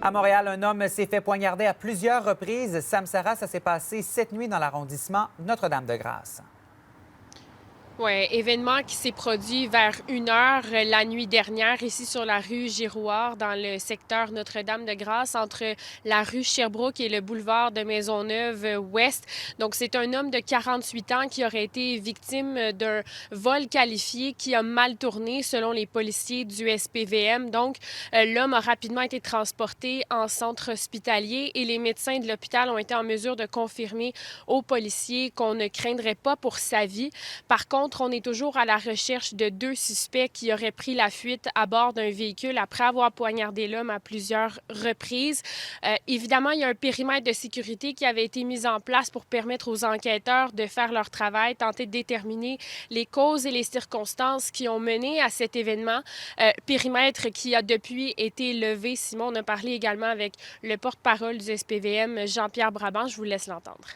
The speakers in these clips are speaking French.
À Montréal, un homme s'est fait poignarder à plusieurs reprises. Sam Sarah, ça s'est passé cette nuit dans l'arrondissement Notre-Dame-de-Grâce. Oui, événement qui s'est produit vers 1 heure la nuit dernière, ici sur la rue Girouard, dans le secteur Notre-Dame-de-Grâce, entre la rue Sherbrooke et le boulevard de Maisonneuve-Ouest. Donc, c'est un homme de 48 ans qui aurait été victime d'un vol qualifié qui a mal tourné, selon les policiers du SPVM. Donc, l'homme a rapidement été transporté en centre hospitalier et les médecins de l'hôpital ont été en mesure de confirmer aux policiers qu'on ne craindrait pas pour sa vie. Par contre, on est toujours à la recherche de 2 suspects qui auraient pris la fuite à bord d'un véhicule après avoir poignardé l'homme à plusieurs reprises. Évidemment, il y a un périmètre de sécurité qui avait été mis en place pour permettre aux enquêteurs de faire leur travail, tenter de déterminer les causes et les circonstances qui ont mené à cet événement. Périmètre qui a depuis été levé. Simon, on a parlé également avec le porte-parole du SPVM, Jean-Pierre Brabant. Je vous laisse l'entendre.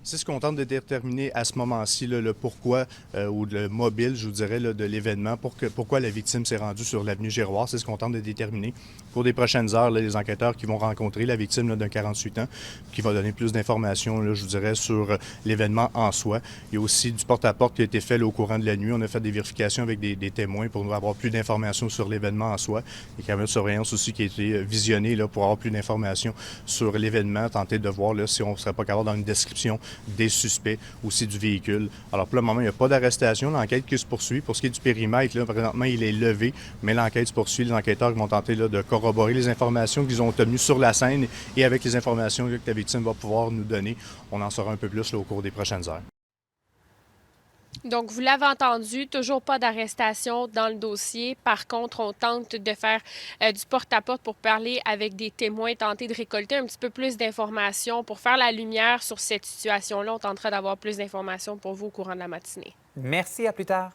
C'est ce qu'on tente de déterminer à ce moment-ci, là, le pourquoi ou le mobile, je vous dirais, là, de l'événement, pourquoi la victime s'est rendue sur l'avenue Giroir. C'est ce qu'on tente de déterminer. Pour des prochaines heures, là, les enquêteurs qui vont rencontrer la victime là, d'un 48 ans, qui va donner plus d'informations, là, je vous dirais, sur l'événement en soi. Il y a aussi du porte-à-porte qui a été fait là, au courant de la nuit. On a fait des vérifications avec des témoins pour nous avoir plus d'informations sur l'événement en soi. Il y a caméras de surveillance aussi qui a été visionnée là, pour avoir plus d'informations sur l'événement, tenter de voir là, si on ne serait pas capable dans une description des suspects, aussi du véhicule. Alors pour le moment, il n'y a pas d'arrestation. L'enquête qui se poursuit. Pour ce qui est du périmètre, là, présentement, il est levé, mais l'enquête se poursuit. Les enquêteurs vont tenter là, de corroborer les informations qu'ils ont obtenues sur la scène et avec les informations que la victime va pouvoir nous donner. On en saura un peu plus là, au cours des prochaines heures. Donc, vous l'avez entendu, toujours pas d'arrestation dans le dossier. Par contre, on tente de faire du porte-à-porte pour parler avec des témoins, tenter de récolter un petit peu plus d'informations pour faire la lumière sur cette situation-là. On tentera d'avoir plus d'informations pour vous au courant de la matinée. Merci, à plus tard.